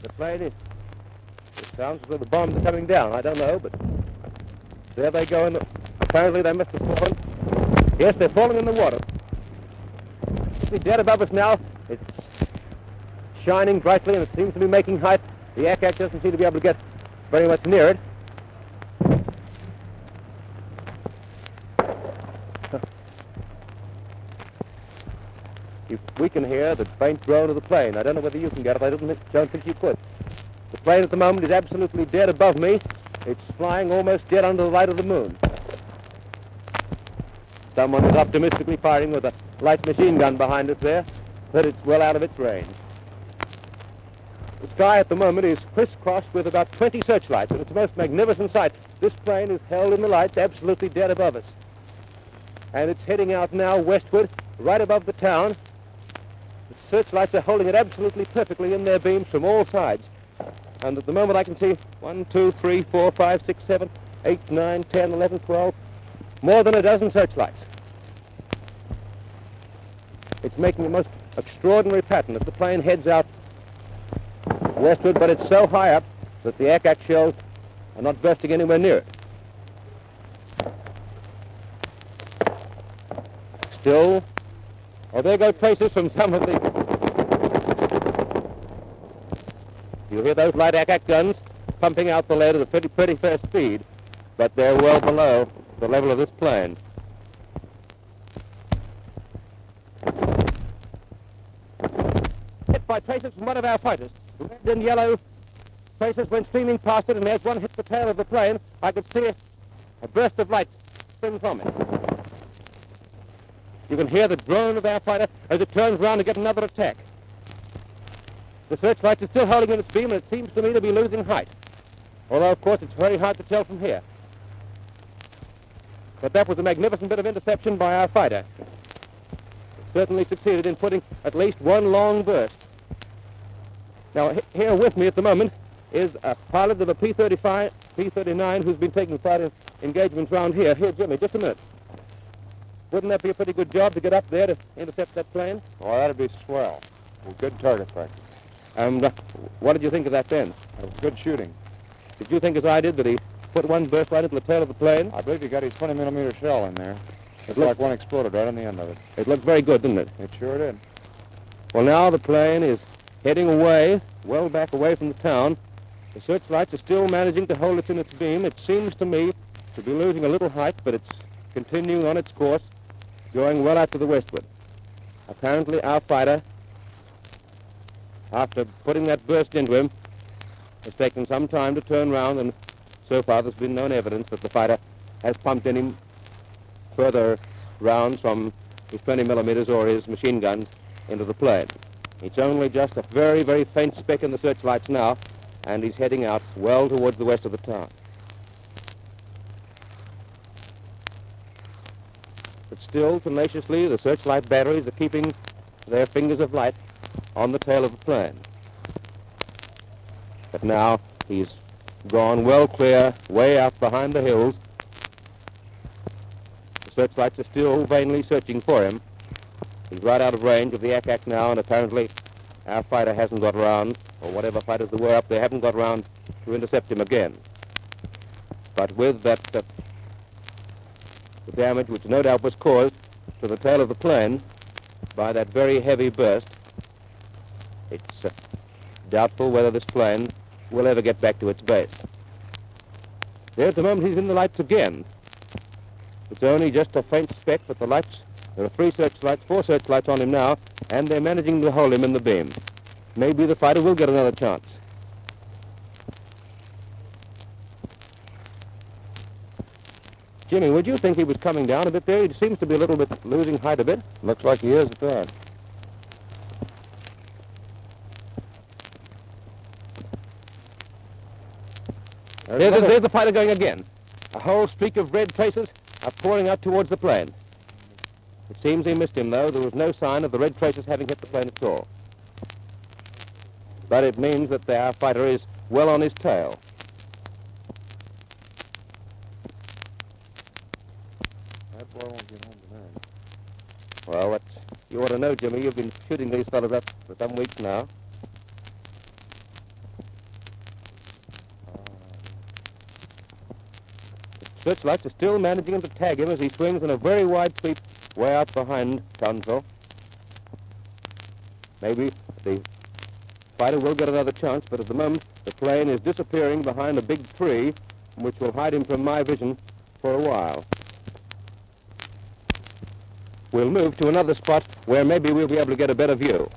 The plane is... It sounds as though the bombs are coming down. I don't know, but... There they go. Apparently they must have fallen. Yes, they're falling in the water. It's dead above us now. It's shining brightly and it seems to be making height. The ack doesn't seem to be able to get very much near it. We can hear the faint drone of the plane. I don't know whether you can get it. I don't think you could. The plane at the moment is absolutely dead above me. It's flying almost dead under the light of the moon. Someone is optimistically firing with a light machine gun behind us there, but it's well out of its range. The sky at the moment is crisscrossed with about 20 searchlights, and it's a most magnificent sight. This plane is held in the lights absolutely dead above us. And it's heading out now westward, right above the town. The searchlights are holding it absolutely perfectly in their beams from all sides. And at the moment I can see 1, 2, 3, 4, 5, 6, 7, 8, 9, 10, 11, 12, more than a dozen searchlights. It's making a most extraordinary pattern as the plane heads out westward, but it's so high up that the ack shells are not bursting anywhere near it. Still, oh, there go traces from some of the... You hear those light ack guns pumping out the lead at a pretty fast speed, but they're well below the level of this plane. Hit by traces from one of our fighters. Red and yellow traces went streaming past it, and as one hit the tail of the plane, I could see a burst of light spring from it. You can hear the drone of our fighter as it turns around to get another attack. The searchlight is still holding in its beam, and it seems to me to be losing height. Although, of course, it's very hard to tell from here. But that was a magnificent bit of interception by our fighter. It certainly succeeded in putting at least one long burst. Now, here with me at the moment is a pilot of a P-39 who's been taking part in engagements around here. Here, Jimmy, just a minute. Wouldn't that be a pretty good job to get up there to intercept that plane? Oh, that'd be swell. With good target practice. And what did you think of that then? It was good shooting. Did you think, as I did, that he put one burst right into the tail of the plane? I believe he got his 20-millimeter shell in there. It looked like one exploded right on the end of it. It looked very good, didn't it? It sure did. Well, now the plane is heading away, well back away from the town. The searchlights are still managing to hold it in its beam. It seems to me to be losing a little height, but it's continuing on its course, going well out to the westward. Apparently, our fighter, after putting that burst into him, has taken some time to turn round, and so far there's been no evidence that the fighter has pumped any further rounds from his 20-millimeters or his machine guns into the plane. It's only just a very, very faint speck in the searchlights now, and he's heading out well towards the west of the town. But still, tenaciously, the searchlight batteries are keeping their fingers of light on the tail of the plane. But now he's gone well clear, way out behind the hills. The searchlights are still vainly searching for him. He's right out of range of the ack now, and apparently our fighter hasn't got round, or whatever fighters there were up there haven't got round to intercept him again. But with that, the damage which no doubt was caused to the tail of the plane by that very heavy burst, it's doubtful whether this plane will ever get back to its base. There at the moment he's in the lights again. It's only just a faint speck, but the lights, there are 4 searchlights on him now, and they're managing to hold him in the beam. Maybe the fighter will get another chance. Jimmy, would you think he was coming down a bit there? He seems to be a little bit losing height a bit. Looks like he is at that. There's the fighter going again. A whole streak of red traces are pouring out towards the plane. It seems he missed him, though. There was no sign of the red traces having hit the plane at all. But it means that our fighter is well on his tail. That boy won't get home tonight. Well, you ought to know, Jimmy. You've been shooting these fellows up for some weeks now. searchlights are still managing to tag him as he swings in a very wide sweep way out behind Townsville. Maybe the fighter will get another chance, but at the moment the plane is disappearing behind a big tree, which will hide him from my vision for a while. We'll move to another spot where maybe we'll be able to get a better view.